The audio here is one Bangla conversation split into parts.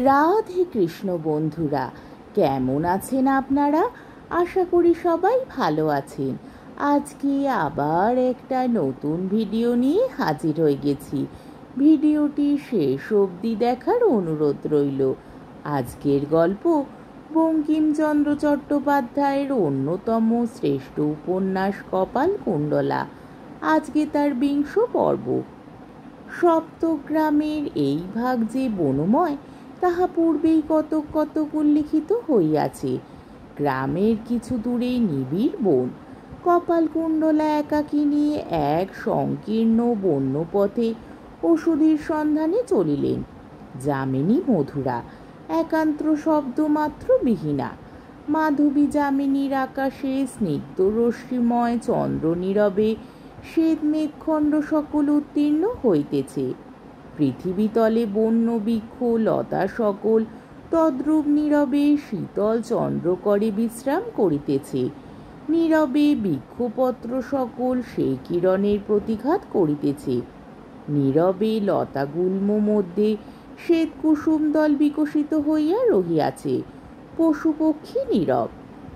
রাধে কৃষ্ণ বন্ধুরা, কেমন আছেন আপনারা? আশা করি সবাই ভালো আছেন। আজকে আবার একটা নতুন ভিডিও নিয়ে হাজির হয়ে গেছি। ভিডিওটি শেষ অবধি দেখার অনুরোধ রইল। আজকের গল্প বঙ্কিমচন্দ্র চট্টোপাধ্যায়ের অন্যতম শ্রেষ্ঠ উপন্যাস কপালকুণ্ডলা। আজকে তার 20 পর্ব। সপ্তগ্রামের এই ভাগ যে বনময়, তাহা পূর্বেই কতক কতক উল্লিখিত হইয়াছে। গ্রামের কিছু দূরে নিবিড় বন। কপালকুণ্ডলা একাকিনী এক সংকীর্ণ বন্যপথে ওষুধের সন্ধানে চলিলেন। যামিনী মধুরা, একান্ত শব্দ মাত্র বিহীনা। মাধবী যামিনীর আকাশে স্নিগ্ধ রশ্মিময় চন্দ্র নীরবে শ্বেত মেঘখণ্ড সকল উত্তীর্ণ হইতেছে। পৃথিবীতলে বন্য বৃক্ষ লতা সকল তদ্রূপ নীরবে শীতল চন্দ্রকরে বিশ্রাম করিতেছে। নীরবে বৃক্ষপত্র সকল সেই কিরণের প্রতিঘাত করিতেছে। নীরবে লতাগুল্ম মধ্যে শ্বেত কুসুম দল বিকশিত হইয়া রহিয়াছে। পশু পক্ষী নীরব।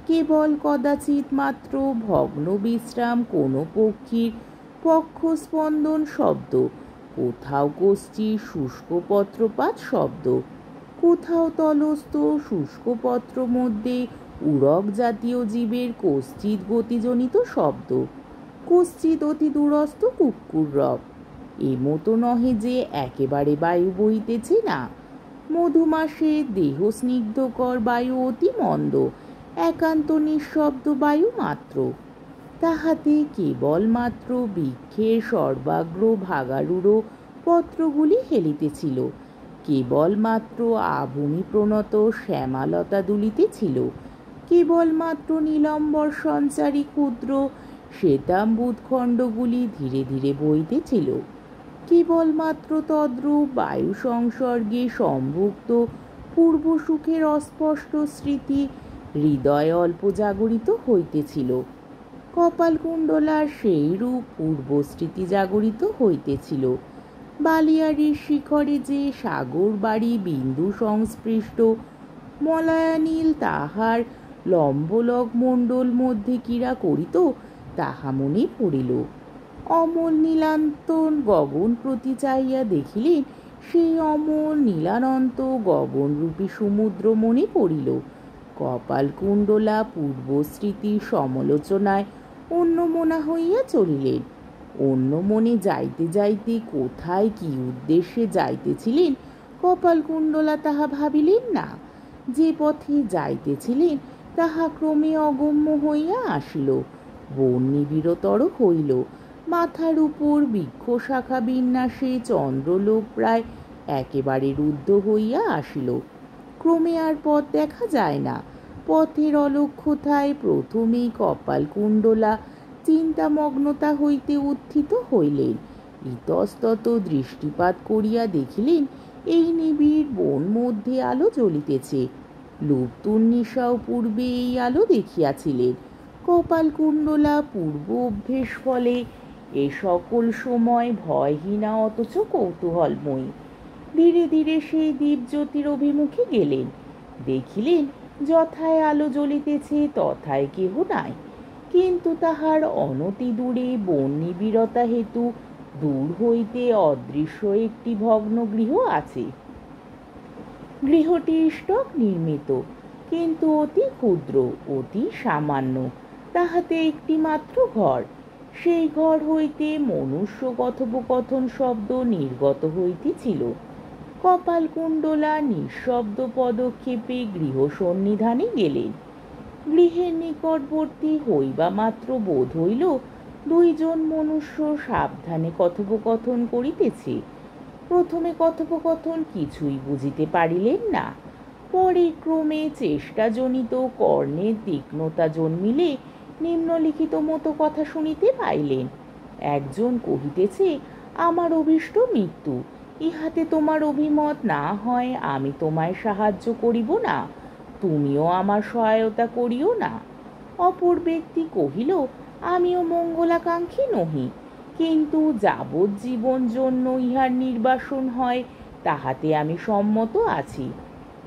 কেবল কদাচিৎ মাত্র ভগ্ন বিশ্রাম কোনো পক্ষীর পক্ষস্পন্দন শব্দ, কোথাও কষ্টি শুষ্ক পত্রপাত শব্দ, কোথাও তলস্থ শুষ্ক পত্র মধ্যে উড়ক জাতীয় জীবের কষ্টিত গতিজনিত শব্দ, কষ্টিত অতি দূরস্থ কুক্কুর রব। এমতো নহে যে একেবারে বায়ু বহিতেছে না। মধুমাসে দেহ স্নিগ্ধকর বায়ু অতি মন্দ, একান্ত নিঃশব্দ বায়ু মাত্র। তাহাতে কেবলমাত্র বৃক্ষের সর্বাগ্র ভাগারুড়ো পত্রগুলি হেলিতেছিল, কেবলমাত্র আভূমি প্রণত শ্যামালতা দুলিতেছিল, কেবলমাত্র নীলম্বর সঞ্চারী ক্ষুদ্র শ্বেতাম্বুদখণ্ডগুলি ধীরে ধীরে বইতেছিল, কেবলমাত্র তদ্রূপ বায়ু সংসর্গে সম্ভুক্ত পূর্ব সুখের অস্পষ্ট স্মৃতি হৃদয়ে অল্প জাগরিত হইতেছিল। কপালকুণ্ডলার সেই রূপ পূর্বস্মৃতি জাগরিত হইতেছিল। বালিয়াড়ির শিখরে যে সাগর বাড়ি বিন্দু সংস্পৃষ্ট মলয়ানীল তাহার লম্বলক মণ্ডল মধ্যে ক্রীড়া করিত, তাহা মনে পড়িল। অমল নীলান্তন গগন প্রতি চাহিয়া দেখিলেন, সেই অমল নীলানন্ত গগনরূপী সমুদ্র মনে পড়িল। কপালকুণ্ডলা পূর্বস্মৃতির সমালোচনায় অন্যমনা হইয়া চলিলেন। অন্য মনে যাইতে যাইতে কোথায় কি উদ্দেশ্যে যাইতেছিলেন কপালকুণ্ডলা তাহা ভাবিলেন না। যে পথে যাইতেছিলেন তাহা ক্রমে অগম্য হইয়া আসিল, বন নিবিড়তর হইল। মাথার উপর বৃক্ষ শাখা বিন্যাসে চন্দ্রলোক প্রায় একেবারে রুদ্ধ হইয়া আসিল। ক্রমে আর পথ দেখা যায় না। পথের অলক্ষ্যতায় প্রথমেই কপালকুণ্ডলা চিন্তামগ্নতা হইতে উত্থিত হইলেন। ইতস্তত দৃষ্টিপাত করিয়া দেখিলেন, এই নিবিড় বন মধ্যে আলো জ্বলিতেছে। লুপ্তুন্নিশাও পূর্বে এই আলো দেখিয়াছিলেন। কপালকুণ্ডলা পূর্ব অভ্যেস ফলে এ সকল সময় ভয়হীনা অথচ কৌতূহলময়ী। ধীরে ধীরে সেই দীপজ্যোতির অভিমুখে গেলেন। দেখিলেন যথায় আলো জ্বলিতেছে তথায় কেহ নাই, কিন্তু তাহার অনতি দূরে বন নিবিড়তা হেতু দূর হইতে অদৃশ্য একটি ভগ্ন গৃহ আছে। গৃহটি ইষ্টক নির্মিত, কিন্তু অতি ক্ষুদ্র, অতি সামান্য। তাহাতে একটি মাত্র ঘর। সেই ঘর হইতে মনুষ্য কথোপকথন শব্দ নির্গত হইতেছিল। কপালকুণ্ডলা নিঃশব্দ পদক্ষেপে গৃহ সন্নিধানে গেলেন। গৃহের নিকটবর্তী হইবা মাত্র বোধ হইল দুইজন মনুষ্য সাবধানে কথোপকথন করিতেছে। প্রথমে কথোপকথন কিছুই বুঝিতে পারিলেন না। পরে ক্রমে চেষ্টাজনিত কর্ণের তীক্ষ্ণতা জন্মিলে নিম্নলিখিত মতো কথা শুনিতে পাইলেন। একজন কহিতেছে, আমার অভীষ্ট মৃত্যু, ইহাতে তোমার অভিমত না হয় আমি তোমায় সাহায্য করিব না, তুমিও আমার সহায়তা করিও না। অপর ব্যক্তি কহিল, আমিও মঙ্গলাকাঙ্ক্ষী নহি, কিন্তু যাবজ্জীবন জন্য ইহার নির্বাসন হয় তাহাতে আমি সম্মত আছি।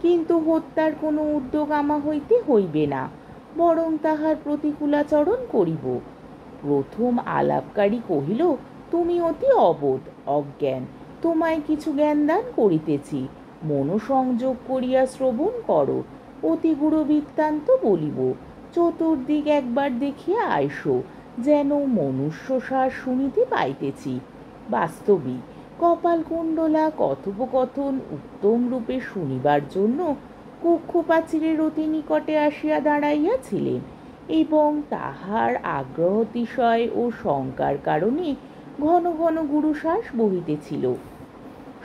কিন্তু হত্যার কোনো উদ্যোগ আমা হইতে হইবে না, বরং তাহার প্রতিকূলাচরণ করিব। প্রথম আলাপকারী কহিল, তুমি অতি অবোধ, অজ্ঞান, তোমায় কিছু জ্ঞানদান করিতেছি, মনোসংযোগ করিয়া শ্রবণ করো। অতি গূঢ় বৃত্তান্ত বলিব, চতুর্দিক একবার দেখিয়া আইসো, যেন মনুষ্য সার শুনিতে পাইতেছি। বাস্তবিক কপালকুণ্ডলা কথোপকথন উত্তম রূপে শুনিবার জন্য কক্ষ প্রাচীরের অতি নিকটে আসিয়া দাঁড়াইয়াছিলেন, এবং তাহার আগ্রহতিশয় ও শঙ্কার কারণে ঘন ঘন গুরুশ্বাস বহিতেছিল।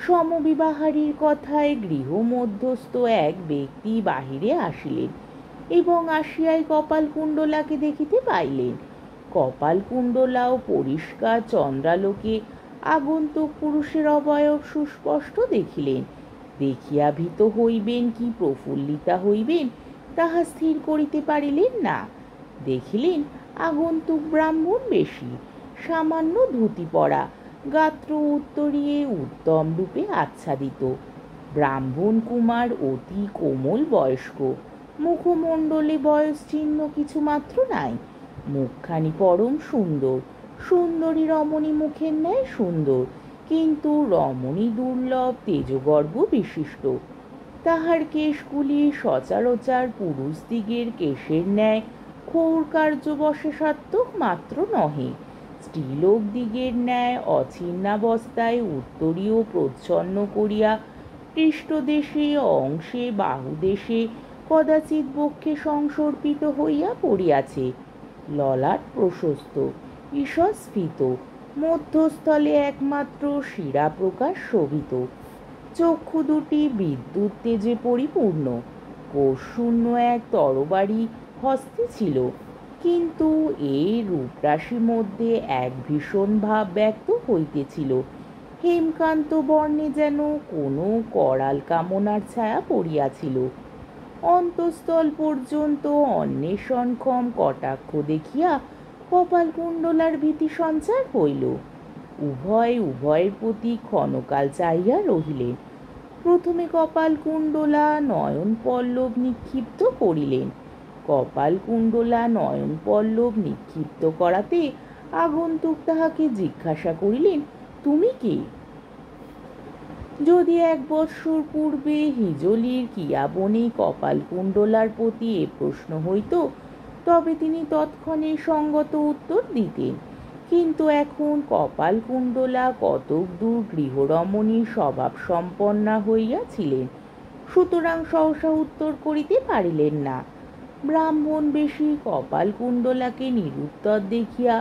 সমবিবাহারীর কথায় গৃহমধ্যস্থ এক ব্যক্তি বাহিরে আসিলেন এবং আসিয়াই কপালকুণ্ডলাকে দেখিতে পাইলেন। কপালকুণ্ডলাও পরিষ্কার চন্দ্রালোকে আগন্তুক পুরুষের অবয়ব সুস্পষ্ট দেখিলেন। দেখিয়া ভীত হইবেন কি প্রফুল্লিতা হইবেন তাহা স্থির করিতে পারিলেন না। দেখিলেন আগন্তুক ব্রাহ্মণ বেশী, সামান্য ধুতি পরা, গাত্র উত্তরীয়ে উত্তম রূপে আচ্ছাদিত। ব্রাহ্মণ কুমার অতি কোমল বয়স্ক, মুখমণ্ডলে বয়স চিহ্ন কিছুমাত্র নাই। মুখখানি পরম সুন্দর, সুন্দরী রমণী মুখের ন্যায় সুন্দর, কিন্তু রমণী দুর্লভ তেজগর্ভ বিশিষ্ট। তাহার কেশগুলি সচরাচর পুরুষদিগের কেশের ন্যায় ক্ষৌর কার্যবশেষাত্মক মাত্র নহে, স্ত্রীলোকদিগের ন্যায় অছিন্নাবস্থায় উত্তরীয় প্রচ্ছন্ন করিয়া পৃষ্ঠদেশে, অংশে, বাহুদেশে, কদাচিৎ বক্ষে সংসর্পিত হইয়া পড়িয়াছে। ললাট প্রশস্ত, ঈষৎস্ফীত, মধ্যস্থলে একমাত্র শিরা প্রকাশ শোভিত। চক্ষু দুটি বিদ্যুৎ তেজে পরিপূর্ণ। কোষশূন্য এক তরবারি হস্তে ছিল, কিন্তু এই রূপরাশির মধ্যে এক ভীষণ ভাব ব্যক্ত হইতেছিল। হেমকান্ত বর্ণে যেন কোনো করাল কামনার ছায়া পড়িয়াছিল। অন্তঃস্থল পর্যন্ত অন্বেষণক্ষম কটাক্ষ দেখিয়া কপালকুণ্ডলার ভীতি সঞ্চার হইল। উভয়ের প্রতি ক্ষণকাল চাহিয়া রহিলেন। প্রথমে কপালকুণ্ডলা নয়ন পল্লব নিক্ষিপ্ত করিলেন। কপালকুণ্ডলা নয়ন পল্লব নিক্ষিপ্ত করাতে আগন্তুক তাহাকে জিজ্ঞাসা করিলেন, তুমি কে? যদি 1 বৎসর পূর্বে হিজলির কিয়াবনে কপালকুণ্ডলার প্রতি এ প্রশ্ন হইত, তবে তিনি তৎক্ষণে সঙ্গত উত্তর দিতেন। কিন্তু এখন কপালকুণ্ডলা কতক দূর গৃহরমণীর স্বভাব সম্পন্না হইয়াছিলেন, সুতরাং সহসা উত্তর করিতে পারিলেন না। ব্রাহ্মণ বেশী কপালকুণ্ডলাকে নিরুত্তর দেখিয়া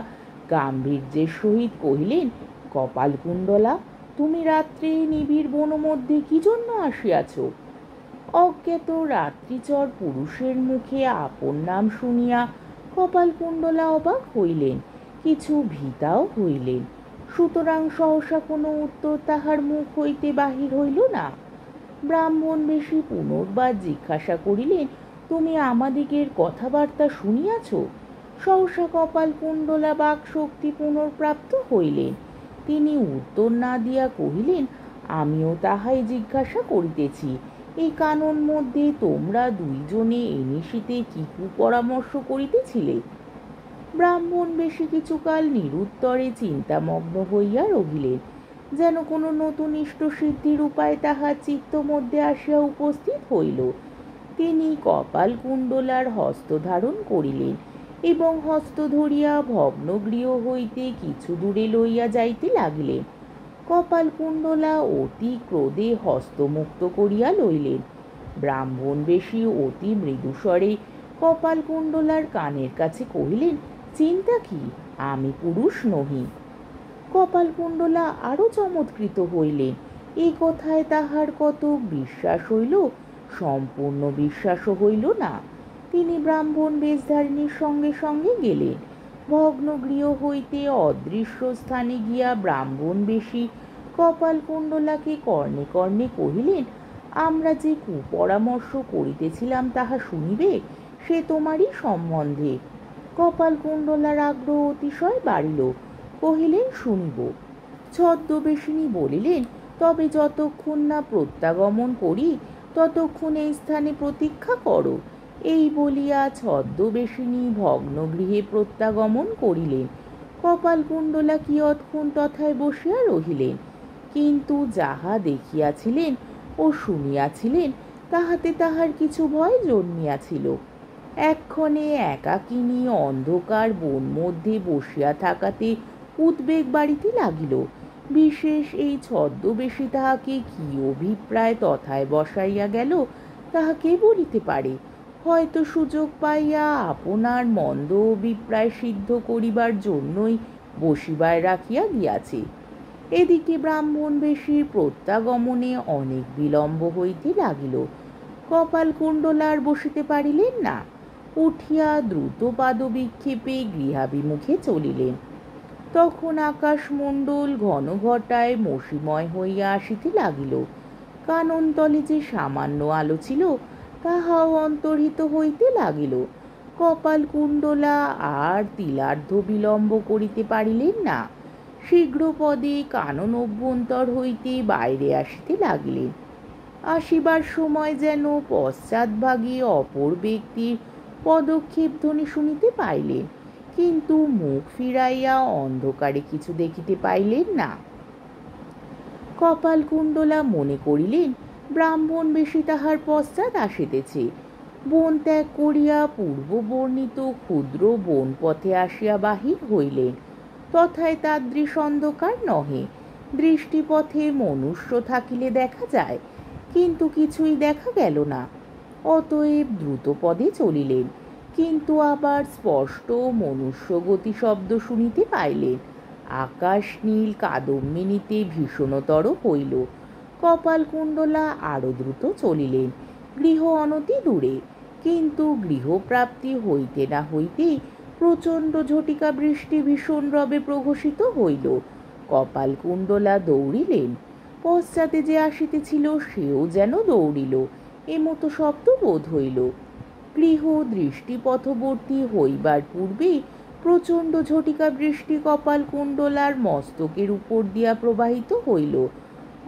গাম্ভীর্যের সহিত কহিলেন, কপালকুণ্ডলা, তুমি রাত্রে নিবিড় বনমধ্যে কি জন্য আসিয়াছ? অজ্ঞাত রাত্রিচর পুরুষের মুখে আপন নাম শুনিয়া কপালকুণ্ডলা অবাক হইলেন, কিছু ভীতাও হইলেন। সুতরাং সহসা কোনো উত্তর তাহার মুখ হইতে বাহির হইল না। ব্রাহ্মণ বেশী পুনর্বার জিজ্ঞাসা করিলেন, তুমি আমাদিগের কথাবার্তা শুনিয়াছ? সহসা কপালকুণ্ডলা বাক শক্তি পুনর্প্রাপ্ত হইলেন। তিনি উত্তর না দিয়া কহিলেন, আমিও তাহাই জিজ্ঞাসা করিতেছি, এই কানন মধ্যে তোমরা দুইজনে এনিশিতে কি কুপরামর্শ করিতেছিলে? ব্রাহ্মণ বেশী কিছুকাল নিরুত্তরে চিন্তামগ্ন হইয়া রহিলেন, যেন কোনো নতুন ইষ্টসিদ্ধির উপায় তাহার চিত্ত মধ্যে আসিয়া উপস্থিত হইল। তিনি কপালকুণ্ডলার হস্ত ধারণ করিলেন এবং হস্ত ধরিয়া ভগ্নগৃহ হইতে কিছু দূরে লইয়া যাইতে লাগিলেন। কপালকুণ্ডলা অতি ক্রোধে হস্তমুক্ত করিয়া লইলেন। ব্রাহ্মণ বেশী অতি মৃদুস্বরে কপালকুণ্ডলার কানের কাছে কহিলেন, চিন্তা কি, আমি পুরুষ নহি। কপালকুণ্ডলা আরো চমৎকৃত হইলেন। এই কথায় তাহার কত বিশ্বাস হইল, সম্পূর্ণ বিশ্বাসও হইল না। তিনি ব্রাহ্মণ বেশধারিণীর সঙ্গে সঙ্গে গেলেন। ভগ্নগৃহ হইতে অদৃশ্য স্থানে গিয়া ব্রাহ্মণ বেশী কপালকুণ্ডলাকে কর্ণে কর্ণে কহিলেন, আমরা যে কুপরামর্শ করিতেছিলাম তাহা শুনিবে, সে তোমারই সম্বন্ধে। কপালকুণ্ডলার আগ্রহ অতিশয় বাড়িল, কহিলেন, শুনিব। ছদ্মবেশিনী বলিলেন, তবে যতক্ষণ না প্রত্যাগমন করি ততক্ষণ এই স্থানে প্রতীক্ষা করো। এই বলিয়া ছদ্মবেশিনী ভগ্নগৃহে প্রত্যাগমন করিলেন। কপালকুণ্ডলা কিয়ৎক্ষণ তথায় বসিয়া রহিলেন, কিন্তু যাহা দেখিয়াছিলেন ও শুনিয়াছিলেন তাহাতে তাহার কিছু ভয় জন্মিয়াছিল। এক্ষণে একাকিনী অন্ধকার বন মধ্যে বসিয়া থাকাতে উদ্বেগ বাড়িতে লাগিল। বিশেষ এই ছদ্মবেশী তাহাকে কি অভিপ্রায় তথায় বসাইয়া গেল তাহা কে বলিতে পারে। হয়তো সুযোগ পাইয়া আপনার মন্দ অভিপ্রায় সিদ্ধ করিবার জন্যই বসিবায় রাখিয়া গিয়াছে। এদিকে ব্রাহ্মণবেশীর প্রত্যাগমনে অনেক বিলম্ব হইতে লাগিল। কপালকুণ্ডলা আর বসিতে পারিলেন না, উঠিয়া দ্রুত পাদবিক্ষেপে গৃহাভিমুখে চলিলেন। তখন আকাশমণ্ডল ঘন ঘটায় মসিময় হইয়া আসিতে লাগিল। কাননতলে যে সামান্য আলো ছিল তাহাও অন্তর্হিত হইতে লাগিল। কপালকুণ্ডলা আর তিলার্ধ বিলম্ব করিতে পারিলেন না, শীঘ্র পদে কানন অভ্যন্তর হইতে বাইরে আসিতে লাগিলেন। আসিবার সময় যেন পশ্চাৎভাগে অপর ব্যক্তির পদক্ষেপ ধ্বনি শুনিতে পাইলেন, কিন্তু মুখ ফিরাইয়া অন্ধকারে কিছু দেখিতে পাইলেন না। কপালকুণ্ডলা মনে করিলেন ব্রাহ্মণবেশী তাহার পশ্চাৎ আসিতেছে। বন ত্যাগ করিয়া পূর্ব বর্ণিত ক্ষুদ্র বন পথে আসিয়া বাহির হইলেন। তথায় তাদৃশ অন্ধকার নহে। দৃষ্টিপথে মনুষ্য থাকিলে দেখা যায়, কিন্তু কিছুই দেখা গেল না। অতএব দ্রুত পদে চলিলেন, কিন্তু আবার স্পষ্ট মনুষ্য গতি শব্দ শুনিতে পাইলেন। আকাশ নীল কাদম্বিনীতে ভীষণতর হইল। কপালকুণ্ডলা আরো দ্রুত চলিলেন। গৃহ অনতি দূরে, কিন্তু গৃহপ্রাপ্তি হইতে না হইতেই প্রচণ্ড ঝটিকা বৃষ্টি ভীষণ রবে প্রঘোষিত হইল। কপালকুণ্ডলা দৌড়িলেন। পশ্চাতে যে আসিতেছিল সেও যেন দৌড়িল, এমতো শব্দ বোধ হইল। গৃহ দৃষ্টিপথবর্তী হইবার পূর্বে প্রচণ্ড ঝটিকা বৃষ্টি কপালকুণ্ডলার মস্তকের উপর দিয়া প্রবাহিত হইল।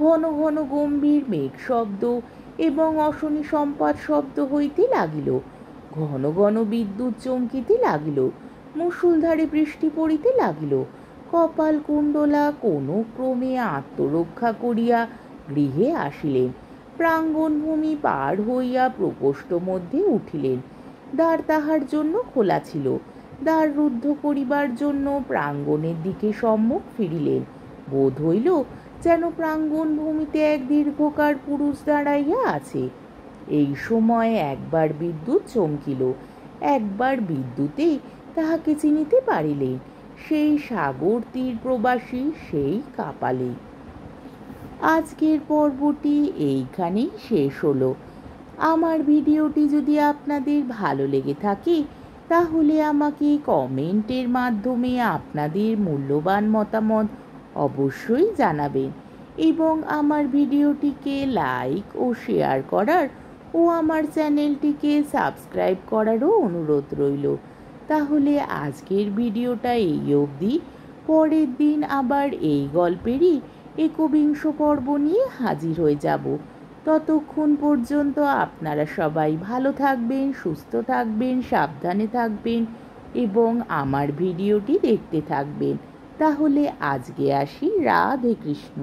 ঘন ঘন গম্ভীর মেঘ শব্দ এবং অশনি সম্পাত শব্দ হইতে লাগিল। ঘন ঘন বিদ্যুৎ চমকিতে লাগিল। মুষলধারে বৃষ্টি পড়িতে লাগিল। কপালকুণ্ডলা কোনো ক্রমে আত্মরক্ষা করিয়া গৃহে আসিলেন। প্রাঙ্গণভূমি পার হইয়া প্রকোষ্ঠ মধ্যে উঠিলেন। দ্বার তাহার জন্য খোলা ছিল। দ্বার রুদ্ধ করিবার জন্য প্রাঙ্গণের দিকে সম্মুখ ফিরিলেন। বোধ হইল যেন প্রাঙ্গণভূমিতে এক দীর্ঘকার পুরুষ দাঁড়াইয়া আছে। এই সময় একবার বিদ্যুৎ চমকিল। একবার বিদ্যুতেই তাহাকে চিনিতে পারিলেন, সেই সাগর তীর প্রবাসী সেই কাপালি। আজকের পর্বটি এইখানেই শেষ হলো। আমার ভিডিওটি যদি আপনাদের ভালো লেগে থাকে তাহলে আমাকে কমেন্টের মাধ্যমে আপনাদের মূল্যবান মতামত অবশ্যই জানাবেন, এবং আমার ভিডিওটিকে লাইক ও শেয়ার করার ও আমার চ্যানেলটিকে সাবস্ক্রাইব করারও অনুরোধ রইল। তাহলে আজকের ভিডিওটা এই অবধি। পরের দিন আবার এই গল্পেরই ২১ পর্ব নিয়ে হাজির হয়ে যাব। ততক্ষণ পর্যন্ত আপনারা সবাই ভালো থাকবেন, সুস্থ থাকবেন, সাবধানে থাকবেন এবং আমার ভিডিওটি দেখতে থাকবেন। তাহলে আজকে আসি। রাধে কৃষ্ণ।